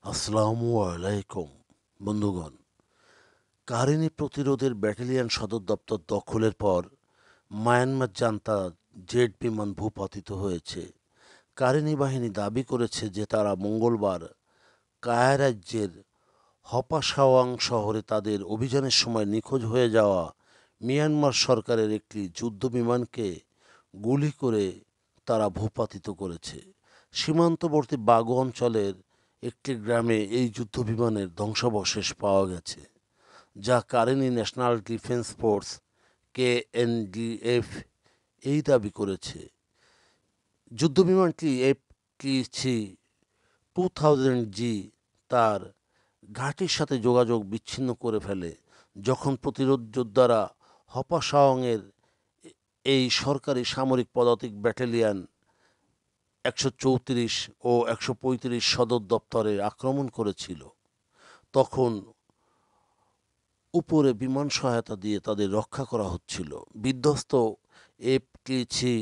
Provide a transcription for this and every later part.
আসসালামু আলাইকুম বন্ধুগণ। কাহিনী প্রতিরোধের ব্যাটালিয়ন সদর দপ্তর দখলের পর মায়ানমার জান্তা জেট বিমান ভূপাতিত হয়েছে। কাহিনী বাহিনী দাবি করেছে যে তারা মঙ্গলবার কায়া রাজ্যের হপাসাওয়াং শহরে তাদের অভিযানের সময় নিখোঁজ হয়ে যাওয়া মিয়ানমার সরকারের একটি যুদ্ধবিমানকে গুলি করে তারা ভূপাতিত করেছে। সীমান্তবর্তী বাগো অঞ্চলের একটি গ্রামে এই যুদ্ধবিমানের ধ্বংসাবশেষ পাওয়া গেছে, যা কারেনি ন্যাশনাল ডিফেন্স ফোর্স কেএনডিএফ এই দাবি করেছে। যুদ্ধবিমানটি এফটিসি 2000G তার ঘাঁটির সাথে যোগাযোগ বিচ্ছিন্ন করে ফেলে যখন প্রতিরোধ যোদ্ধারা হপাসাওংয়ের এই সরকারি সামরিক পদাতিক ব্যাটালিয়ন 134 ও 135 সদর দপ্তরে আক্রমণ করেছিল। তখন উপরে বিমান সহায়তা দিয়ে তাদের রক্ষা করা হচ্ছিল। বিধ্বস্ত এফটিসি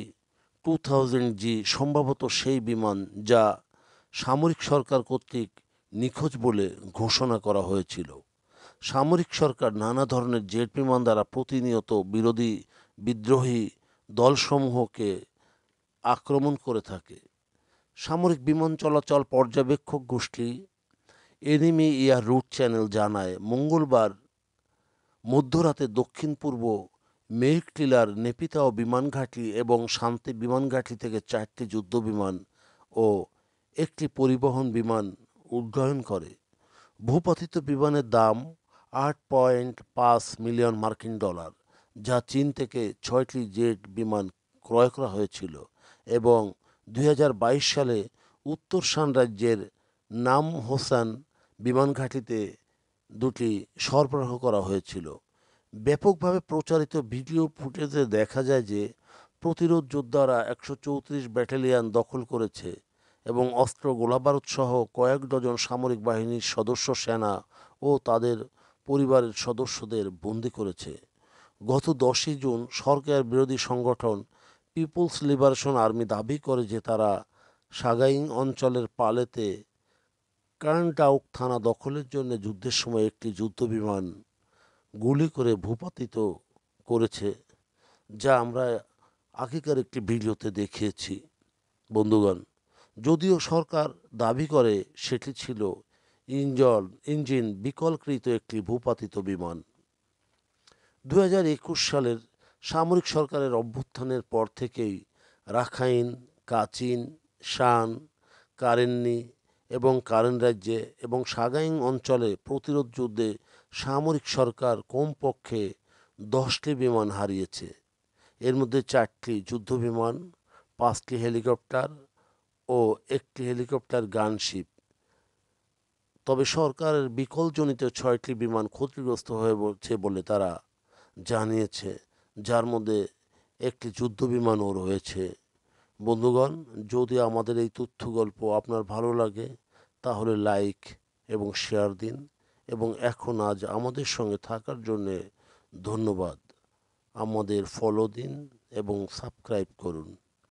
2000G সম্ভবত সেই বিমান যা সামরিক সরকার কর্তৃক নিখোঁজ বলে ঘোষণা করা হয়েছিল। সামরিক সরকার নানা ধরনের জেট বিমান দ্বারা প্রতিনিয়ত বিরোধী বিদ্রোহী দলসমূহকে আক্রমণ করে থাকে। সামরিক বিমান চলাচল পর্যবেক্ষক গোষ্ঠী এনিমি এয়ার রুট চ্যানেল জানায়, মঙ্গলবার মধ্যরাতে দক্ষিণ পূর্ব মেইকটিলার নেপিতাও বিমান ঘাঁটি এবং শান্তি বিমান ঘাঁটি থেকে 4টি যুদ্ধবিমান ও একটি পরিবহন বিমান উড্ডয়ন করে। ভূপাতিত বিমানের দাম $8.5 মিলিয়ন, যা চীন থেকে 6টি জেট বিমান ক্রয় করা হয়েছিল এবং 2022 সালে উত্তর শান রাজ্যের নাম হোসান বিমান ঘাঁটিতে দুটি সরবরাহ করা হয়েছিল। ব্যাপকভাবে প্রচারিত ভিডিও ফুটেজে দেখা যায় যে প্রতিরোধ যোদ্ধারা 134 ব্যাটালিয়ন দখল করেছে এবং অস্ত্র, গোলাবারুদ সহ কয়েক ডজন সামরিক বাহিনীর সদস্য, সেনা ও তাদের পরিবারের সদস্যদের বন্দী করেছে। গত 10 জুন সরকার বিরোধী সংগঠন পিপলস লিবারেশন আর্মি দাবি করে যে তারা সাগাইং অঞ্চলের পালেতে কার্নটাউক থানা দখলের জন্য যুদ্ধের সময় একটি যুদ্ধবিমান গুলি করে ভূপাতিত করেছে, যা আমরা আগেকার একটি ভিডিওতে দেখিয়েছি। বন্ধুগণ, যদিও সরকার দাবি করে সেটি ছিল ইঞ্জিন বিকলকৃত একটি ভূপাতিত বিমান। 2021 সালের সামরিক সরকারের অভ্যুত্থানের পর থেকেই রাখাইন, কাচিন, শান, কারেন্নি এবং কারেন রাজ্যে এবং সাগাইং অঞ্চলে প্রতিরোধ যুদ্ধে সামরিক সরকার কমপক্ষে 10টি বিমান হারিয়েছে। এর মধ্যে 4টি যুদ্ধবিমান, 5টি হেলিকপ্টার ও একটি হেলিকপ্টার গানশিপ। তবে সরকারের বিকলজনিত 6টি বিমান ক্ষতিগ্রস্ত হয়ে পড়ছে বলে তারা জানিয়েছে, যার মধ্যে একটি যুদ্ধবিমানও রয়েছে। বন্ধুগণ, যদি আমাদের এই তথ্য গল্প আপনার ভালো লাগে তাহলে লাইক এবং শেয়ার দিন এবং আজ আমাদের সঙ্গে থাকার জন্যে ধন্যবাদ। আমাদের ফলো দিন এবং সাবস্ক্রাইব করুন।